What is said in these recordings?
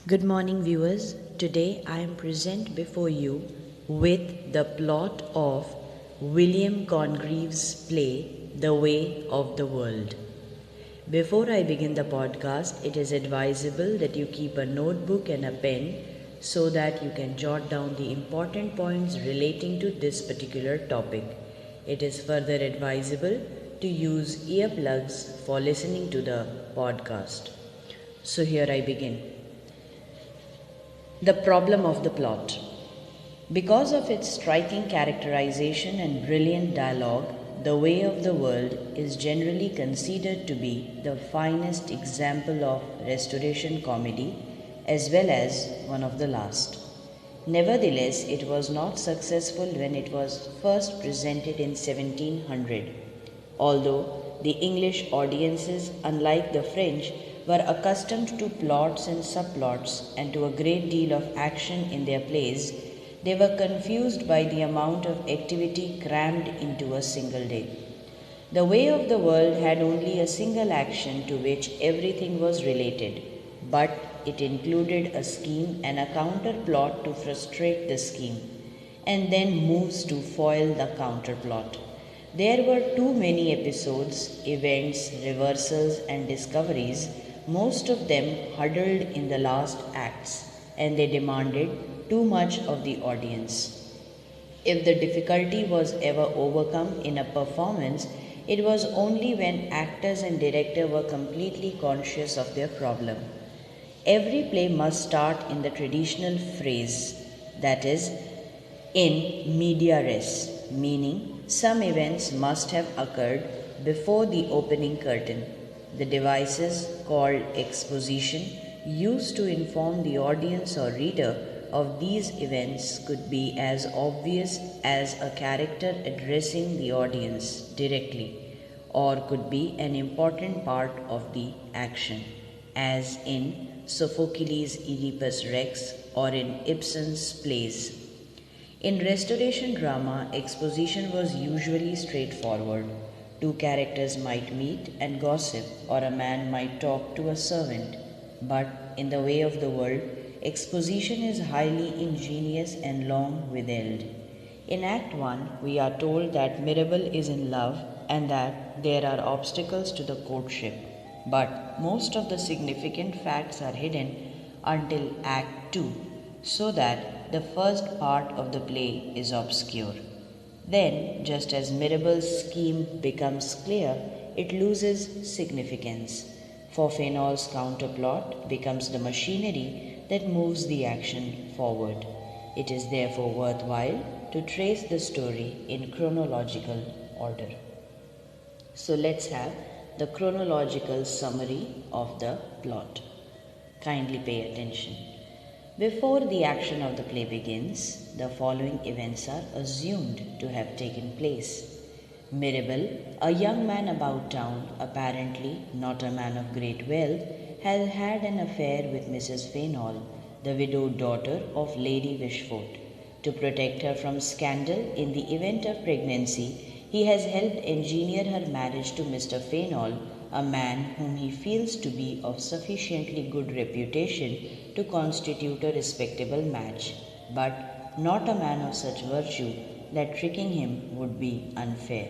Good morning, viewers. Today I am present before you with the plot of William Congreve's play The Way of the World. Before I begin the podcast, it is advisable that you keep a notebook and a pen so that you can jot down the important points relating to this particular topic. It is further advisable to use earplugs for listening to the podcast. So here I begin. The problem of the plot. Because of its striking characterization and brilliant dialogue, The Way of the World is generally considered to be the finest example of Restoration comedy as well as one of the last. Nevertheless, it was not successful when it was first presented in 1700. Although the English audiences, unlike the French, were accustomed to plots and subplots and to a great deal of action in their plays, they were confused by the amount of activity crammed into a single day. The Way of the World had only a single action to which everything was related, but it included a scheme and a counter plot to frustrate the scheme, and then moves to foil the counter plot. There were too many episodes, events, reversals, and discoveries, most of them huddled in the last acts, and they demanded too much of the audience. If the difficulty was ever overcome in a performance, it was only when actors and director were completely conscious of their problem. Every play must start in the traditional phrase, that is, in media res, meaning some events must have occurred before the opening curtain. The devices called exposition used to inform the audience or reader of these events could be as obvious as a character addressing the audience directly, or could be an important part of the action, as in Sophocles' Oedipus Rex or in Ibsen's plays. In Restoration drama, exposition was usually straightforward. Two characters might meet and gossip, or a man might talk to a servant. But in The Way of the World, exposition is highly ingenious and long withheld. In Act 1, we are told that Mirabell is in love and that there are obstacles to the courtship. But most of the significant facts are hidden until Act 2, so that the first part of the play is obscure. Then, just as Mirabell's scheme becomes clear, it loses significance, for Fainall's counterplot becomes the machinery that moves the action forward. It is therefore worthwhile to trace the story in chronological order. So let's have the chronological summary of the plot. Kindly pay attention. Before the action of the play begins, the following events are assumed to have taken place. Mirabell, a young man about town, apparently not a man of great wealth, has had an affair with Mrs. Fainall, the widowed daughter of Lady Wishfort. To protect her from scandal in the event of pregnancy, he has helped engineer her marriage to Mr. Fainall, a man whom he feels to be of sufficiently good reputation to constitute a respectable match, but not a man of such virtue that tricking him would be unfair.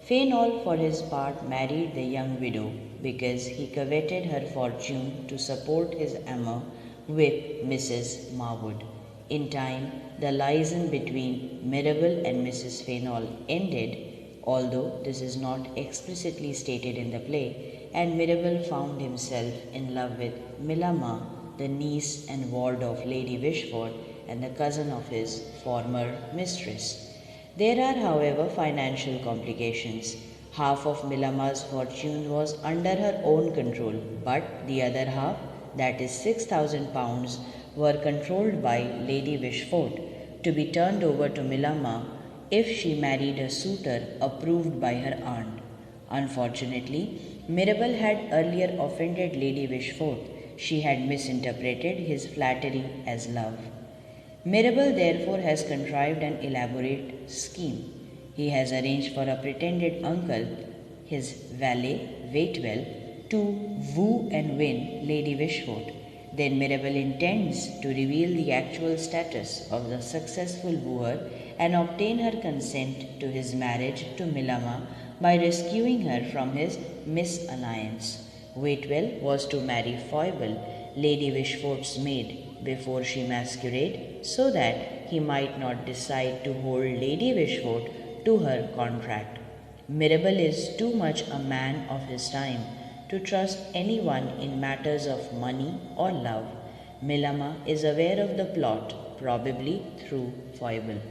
Fainall, for his part, married the young widow because he coveted her fortune to support his amour with Mrs. Marwood. In time, the liaison between Mirabell and Mrs. Fainall ended, although this is not explicitly stated in the play, and Mirabell found himself in love with Millamah, the niece and ward of Lady Wishfort and the cousin of his former mistress. There are, however, financial complications. Half of Millamah's fortune was under her own control, but the other half, that is £6,000, were controlled by Lady Wishfort, to be turned over to Millamah if she married a suitor approved by her aunt. Unfortunately, Mirabell had earlier offended Lady Wishfort. She had misinterpreted his flattery as love. Mirabell therefore has contrived an elaborate scheme. He has arranged for a pretended uncle, his valet, Waitwell, to woo and win Lady Wishfort. Then Mirabel intends to reveal the actual status of the successful wooer and obtain her consent to his marriage to Milama by rescuing her from his misalliance. Waitwell was to marry Foible, Lady Wishfort's maid, before she masqueraded, so that he might not decide to hold Lady Wishfort to her contract. Mirabel is too much a man of his time to trust anyone in matters of money or love. Milama is aware of the plot, probably through Foible.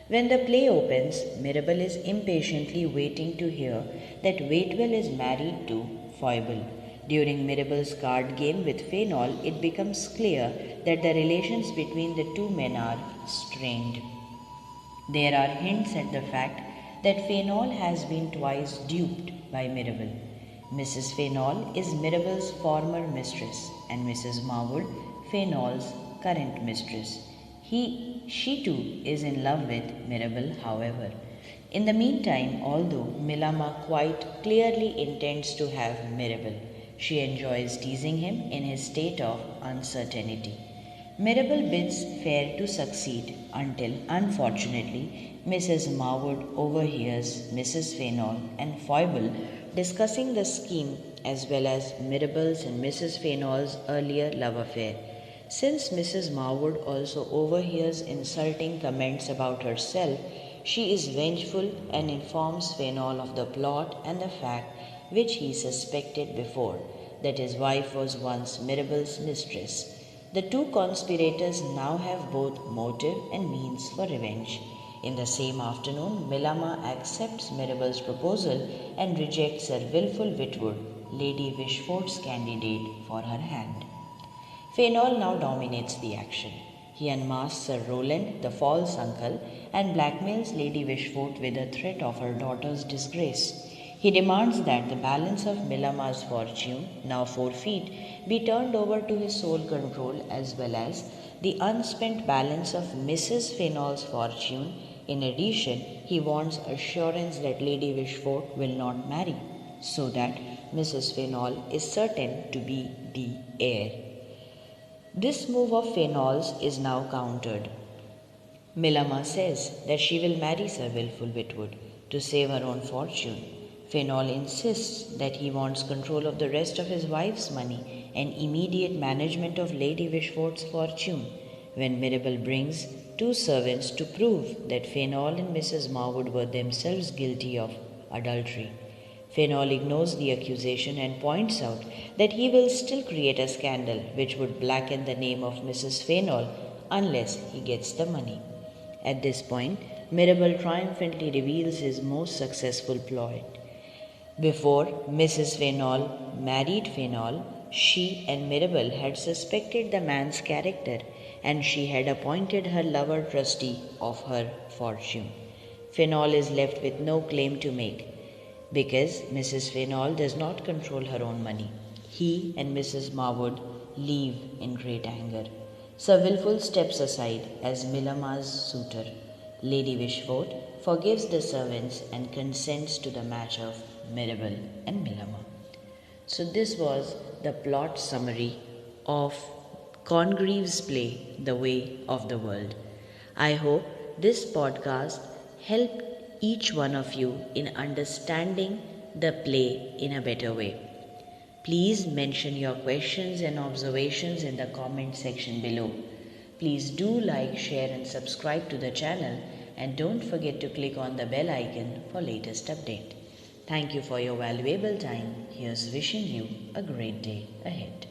When the play opens, Mirabel is impatiently waiting to hear that Waitwell is married to Foible. During Mirabel's card game with Fainall, it becomes clear that the relations between the two men are strained. There are hints at the fact that Fainall has been twice duped by Mirabel. Mrs. Fainall is Mirabel's former mistress, and Mrs. Marwood, Fainall's current mistress. She too is in love with Mirabel, however. In the meantime, although Milama quite clearly intends to have Mirabel, she enjoys teasing him in his state of uncertainty. Mirabel bids fair to succeed until, unfortunately, Mrs. Marwood overhears Mrs. Fainall and Foible discussing the scheme as well as Mirabel's and Mrs. Fainall's earlier love affair. Since Mrs. Marwood also overhears insulting comments about herself, she is vengeful and informs Fainall of the plot and the fact which he suspected before, that his wife was once Mirabel's mistress. The two conspirators now have both motive and means for revenge. In the same afternoon, Milama accepts Mirabel's proposal and rejects Sir Wilful Witwoud, Lady Wishfort's candidate, for her hand. Fainall now dominates the action. He unmasks Sir Rowland, the false uncle, and blackmails Lady Wishfort with a threat of her daughter's disgrace. He demands that the balance of Milama's fortune, now forfeit, be turned over to his sole control, as well as the unspent balance of Mrs. Fainall's fortune. In addition, he wants assurance that Lady Wishfort will not marry, so that Mrs. Fainall is certain to be the heir. This move of Fainall's is now countered. Milama says that she will marry Sir Wilful Witwoud to save her own fortune. Fainall insists that he wants control of the rest of his wife's money and immediate management of Lady Wishfort's fortune. When Mirabel brings two servants to prove that Fainall and Mrs. Marwood were themselves guilty of adultery, Fainall ignores the accusation and points out that he will still create a scandal which would blacken the name of Mrs. Fainall unless he gets the money. At this point, Mirabel triumphantly reveals his most successful ploy. Before Mrs. Fainall married Fainall, she and Mirabel had suspected the man's character, and she had appointed her lover trustee of her fortune. Fainall is left with no claim to make, because Mrs. Fainall does not control her own money. He and Mrs. Marwood leave in great anger. Sir Wilful steps aside as Milama's suitor. Lady Wishfort forgives the servants and consents to the match of Mirabel and Milama. So this was the plot summary of Congreve's play, The Way of the World. I hope this podcast helped each one of you in understanding the play in a better way. Please mention your questions and observations in the comment section below. Please do like, share and subscribe to the channel, and don't forget to click on the bell icon for latest update. Thank you for your valuable time. Here's wishing you a great day ahead.